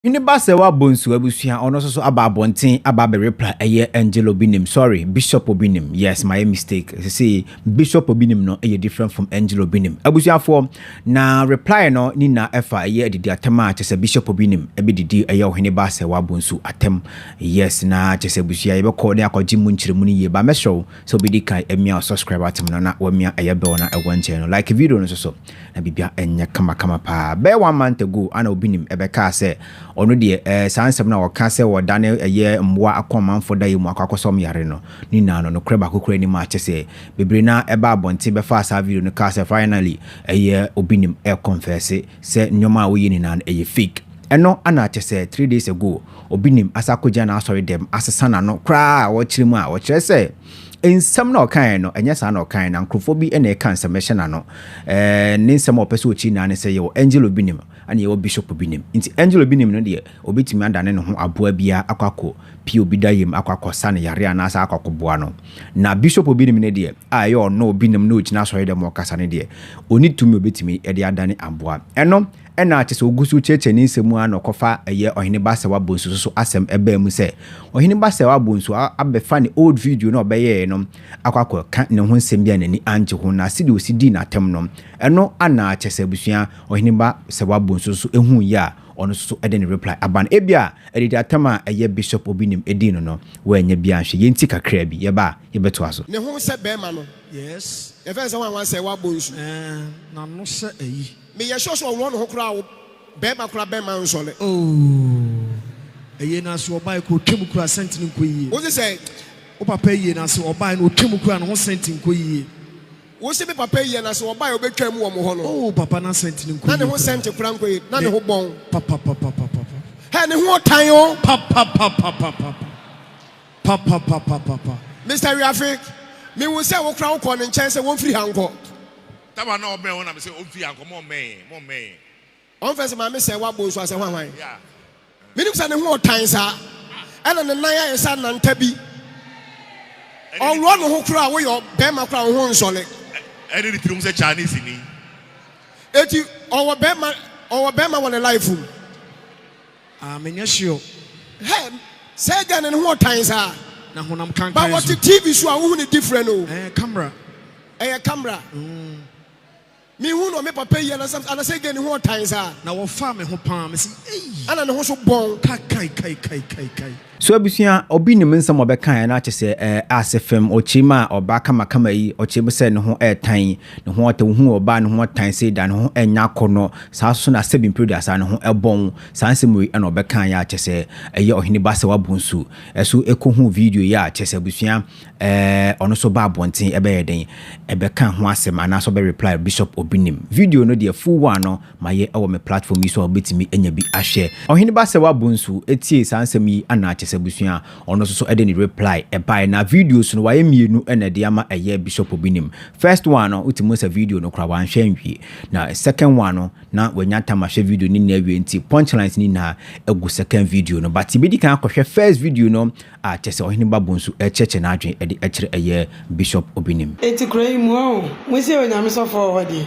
Oheneba Serwaa Bonsu abusua ono so aba abonten aba be reply Angel Obinim. Sorry, Bishop Obinim. Yes, my mistake. See, Bishop Obinim no different from Angel Obinim. Abusua for na reply no ni na efa didi atema chese Bishop Obinim ebi didi Oheneba Serwaa Bonsu atem. Yes, na chese abusua ye be call ne akogye mu nkyeremu ni ye ba meshow so bi di kan emia subscribe atem no na wamia bell na channel like video no so na bibia enya kama pa. Be 1 month ago ana Obinim ebeka say ono de sansem na waka se wodane mboa akomanfo da yemu akwakosom yare no ni na no kreba kokora ni ma chese bebre na eba abonte be fa sa video no ka se finally Obinim confess se nyoma wo yini na fake eno ana chese 3 days ago Obinim asakoja na asori dem asesa na no kra wo chirimu a wo kire se nsɛm na ɔkan no ɛnyɛ saa na ɔkan na nkrofo bi ɛna ɛka nsɛm ɛhyɛ na no ne nsɛm a ɔpɛsɛ ɔkyi na ne sɛ yɛ Angel Obinim ana yɛ Bishop Obinim nti Angel Obinim no deɛ obetumi adane ne ho aboa bia akwakɔ pie obi da yem akwakɔ sa ne yare ana sa akwakɔ boa no na Bishop Obinim ne deɛ a yɛ ɔno Obinim no gyina sɔre dem ɔkasa ne deɛ oni tumi obetumi ɛde adane aboa ɛno ɛna kyese ogusu cheche ni nsɛmu a no kɔfa Oheneba Serwaa Bonsu so asɛm ɛbaa mu sɛ Oheneba Serwaa Bonsu abefa ne old video no ɔbɛyɛ no akwakɔ ka ne ho nsɛm bia nani anje ho na sidi osidi na tem no ɛno ana kyese abusua Oheneba Serwaa Bonsu so ehu ya ono so ɛde ne reply aban ebia ɛde atama Bishop Obinim edi no wo anya bia hwe yenti kakra bi yɛba yɛbɛto aso ne ho sɛ bɛma no yes e fɛ sɛ wan Serwaa Bonsu na no sɛ ayi me ye sure so won ho kra wo bɛma kra bɛma nsɔle na so obai ko twem Kurasenii nko yie wo sɛ o papa yie na so obai no twem kura no ho senti nko yie wo se be papa yie na so obai obetwa mu wo mo ho no papa na senti nko na ne ho senti kura nko yie na ne ho bon papa he ne ho tan o papa Mr. Riafik me wo se wo kra wo kɔ ne nkyɛn sɛ won firi hankɔ taba na obe won na me say o fi hankɔ mo me on fɛ sɛ ma me Serwaa Bonsu asɛ hwan yeah minim sɛ ne ho tan sa ɛna ne nan ayɛ sa nanta bi ɔwɔ no ho kra wo yɛ bɛma kra wo ho nsɔle ɛne retrum sɛ Chinese ni eti ɔwɔ bɛma wɔ ne life mu menya sure he sɛ ga ne ho tan sa na honam kan but what the TV so a wo ne different o camera camera me hu no me papa yi na sɛ ga ne ho tan sa na wo fa me ho pa me say ana ne ho so bon kai so abusua Obinim nsɛm ɔbɛkan na kyese asefem ochima ɔba kama yi ɔkyem sɛ ne ho ɛtan ne ho ɔte hu ɔba ne ho tan sɛ da ne ho ɛnya kɔnɔ saa so na sebin period asa ne ho ɛbɔn saa nsɛm yi na ɔbɛkan ya kyese Oheneba Serwaa Bonsu ɛso ekohu video ya kyese abusua ɔno so ba abɔnten ɛbɛyɛ den ɛbɛkan ho asɛm ana so bɛ reply Bishop Obinim video no de full one no maye ɛwɔ me platform yi so ɔbɛtimi enya bi ahwɛ Oheneba Serwaa Bonsu etie saa nsɛm yi ana abusua ono so ede ni reply by na videos no waye mienu ena de ama Bishop Obinim first one no ultimo sa video no kra wan hwe nwie na second one no na wanya tamashe video ni na awie nti punchlines ni na egu second video no but ibedi kan akɔhwɛ first video no a kyese Oheneba Bonsu cheche na adwen ede kyere Bishop Obinim eti kra yi mu o mo se onyame sofo hodi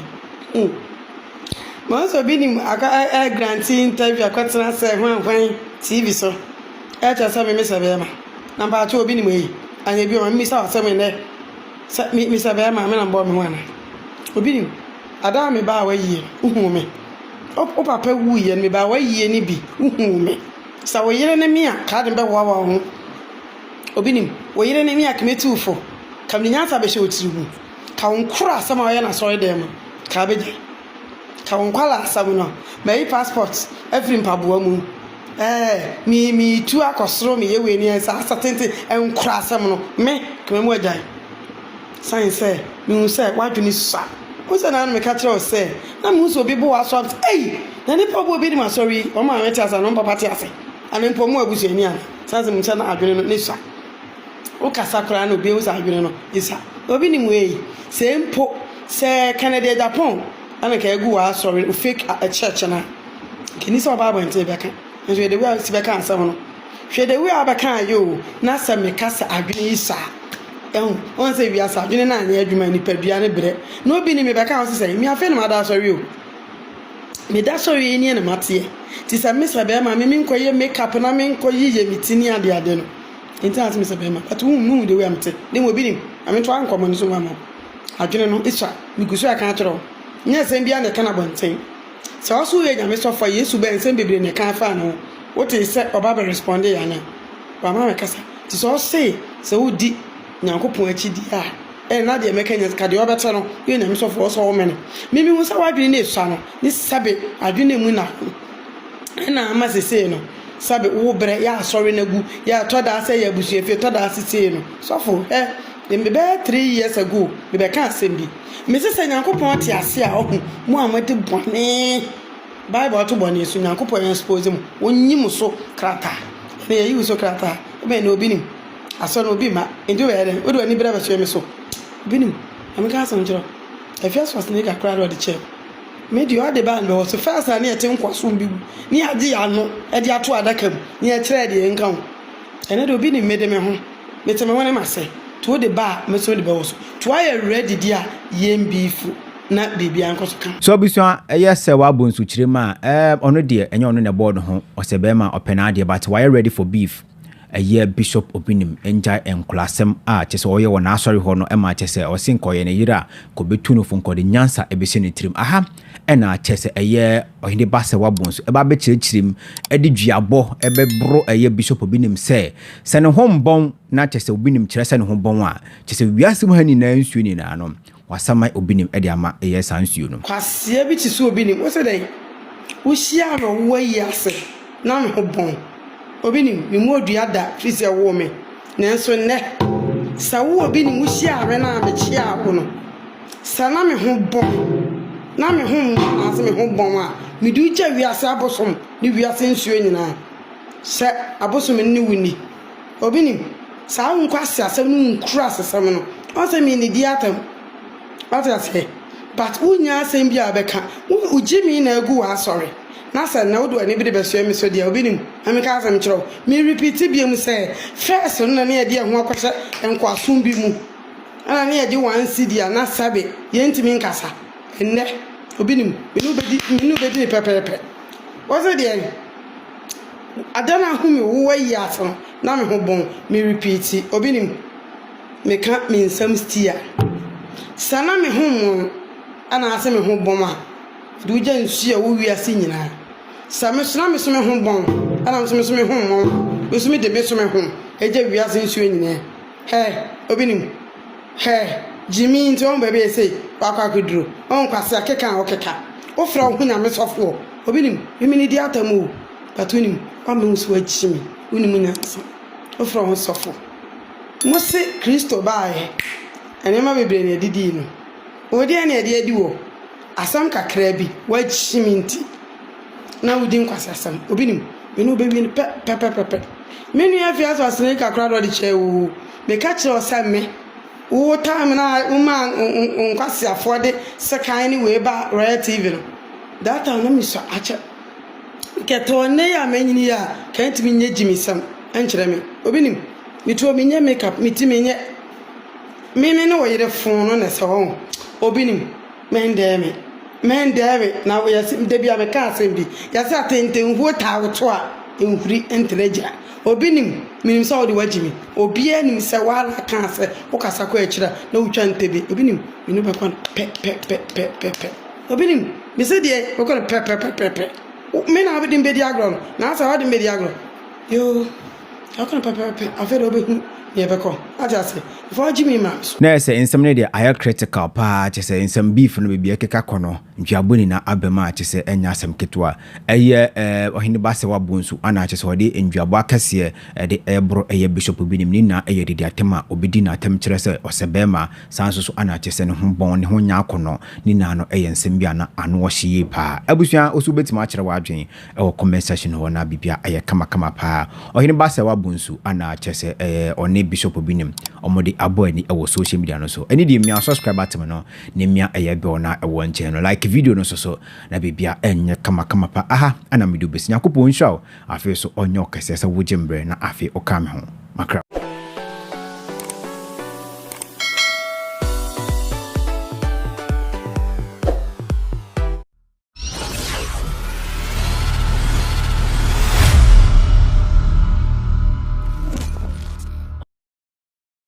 Bonsu Obinim aka granting interview akwatena se hwan TV so echa sa me mesabema na ba cho Obinim yi anya bi o me sa asem ne me sabema me na mbo me hwana Obinim ada me ba wa yie uhu me o papa wu ye me ba wa yie ni bi uhu me sa wo yire ne me a ka de be wa ho Obinim wo yire ne me a kemetufo kam ni nyansa be hye otiribu ka won kura asem a ye na so dem ka be ka won kwala asem no me passport every mpaboa mu mi tu akosoro mi yewe ni ensa asatente enkura asem no me kememu agyan science say mi hu say wadwini sa o say na me ka kire o say na mi hu so obi bo aso na ni pabo obi di ma sorry o ma wete asa no papa te ase ana mpo mu abusu ani ana sanse mu say na adwene no ni sa o kasa kra na obi hu sa adwene no isa obi ni mu say mpo say Canada Japan ana ka egu wa sorry o fake a church na kini so baba ente be ka nso de we sibe kan asem no hwe de we abakan yo na asem me kasa adwene isa on say we asa adwene na anya adwuma ni padua ne bre no bi ni me be kan o say me afa ni mada sorry o me da so we ni na mate ti sa me sabe ma me nkoye makeup na me nkoye ye mitini ade no enti as me sabe ma but who the way am te dem Obinim am to ankomo ni so ma adwene no isa me gusu aka atoro nya sem bia na kana bonten so also we nya me so fa Yesu ben sem bebre ne kan fa no what is say oba be respond ya na ba ma me kasa ti so say se wodi nyankopon achi di na de mekanya ka de obete no we na me so for so wo me me hu sa wadwene na esu no ni sabe adwene mu na ama sese no sabe wo bre ya asori na gu ya toda ase ya busuefe toda ase no Sofo dem be 3 years ago me be ka asem bi me sese nyankopon te ase a ohu mu amade bone Bible to bone esu nyankopon expose mu onyim so krata na yi so krata be na Obinim aso na obi ma endu we den odo ani bra ba so me so Obinim am ka aso njiro efias was ne ga krado de che me di o de ban be wo so first na e tin kwaso bi ni ade ya no e de ato adaka mu ni e kire de enka ho ene de Obinim me de me ho me te me wona ma se to de ba me so de be wo so to aye ready dia yem beef na bibia nkoso kan so bisua Serwaa Bonsu chirema ono de enye ono ne board ho osebema opena de but why ready for beef Bishop Obinim enja enklasem chese oye wona asori ho no ema chese osinkoye ne yira ko betu no funko de nyansa ebese ne trim ena chese Oheneba Serwaa Bonsu eba be chirim edi duabo ebebro Bishop Obinim se ne hombon na chese Obinim chire se ne hombon chese wiasem hani na nsuo ni na no wasama Obinim edi ama sansuo no kwasie bi ti so Obinim wo se dai wo hia ro wo yi ase na me hombon Obinim mi mu odua da fise wo me nanso ne sa wo Obinim wo hia are na me chia wo no sa na me ho bon na me ho ase me ho bon a me du ja wiase abosom ni wiase nsuo nyina se abosom ni wuni Obinim sa wo nkwase asem no nkura asem no o se me ni di atam what I say but unya asem bia beka wo ujimi na agu wa sorry na sa na wodo ani bi de beso emi so dia Obinim ameka asem kiro me repeat biem say first no na e de ho akwose enkwasom bi mu ana na e de wan sidia na sabe yentimi nkasa enne Obinim minu bedi ni pepepe wozo de adana hu me wo yi aso na me ho bon me repeat Obinim me ka me nsam stia sana me ho mo ana ase me ho bon a duja nsu a wo wiase nyina sa me sona me so me ho bon ana me so me ho mo me so me de me so me ho eje wiase nsu nyina Obinim Jimmy into on baby say wakwa kuduro on kwase akeka okeka ofra wo nya me Sofo Obinim me ni di atamu batunim wa me nso achimi unim nya so ofra wo Sofo mo se Kristo baaye ene ma bebre ne didi no odi ene edi edi wo asam kakra bi wa chimi nti na wudi nkwase asam Obinim me no bebi ne pe me nu afia so asene kakra do di chewu me ka kire osame wo time na uma nkwase afode sekan ni we ba Royal TV no that time na me so acha keto ne ya manyini ya kanti mi nye jimisam enkyere me Obinim me to me nye makeup me ti me nye me no yere fon no na se ho Obinim mendeme na we yasim de bia me ka asem bi yasa atenten hu ta woto a enhuri entreja Obinim minim sa odi wagimi obia nim se wala ka se wo kasa ko akira na wutwa ntebe Obinim minu be kon pe Obinim me se de wo kon pe me na abedi mbedi agro na sa wadi mbedi agro yo akon pe afero be hu ye be ko ajase for Jimmy ma na say insem ne de aya critical pa say insem beef no be ekeka kono ntwaboni na abema say enya asem ketwa Oheneba Serwaa Bonsu ana say ode ndwabo akase de ebro Bishop Obinim ni na de atema obedi na atem kire say osebema sanso so ana say ne ho bon ne ho nya kono ni na no nsem bia na ano wo hye pa abusua osu betima kire wa adwen comment section ho na bibia kama pa Oheneba Serwaa Bonsu ana say one Bishop Obinim omodi abo ani social media no so any di me subscribe button no ne me be na ewo channel like video no so na bibia enye kama pa ana me do besi yakopon show afi so onyo kese se wojembre na afi okame ho makra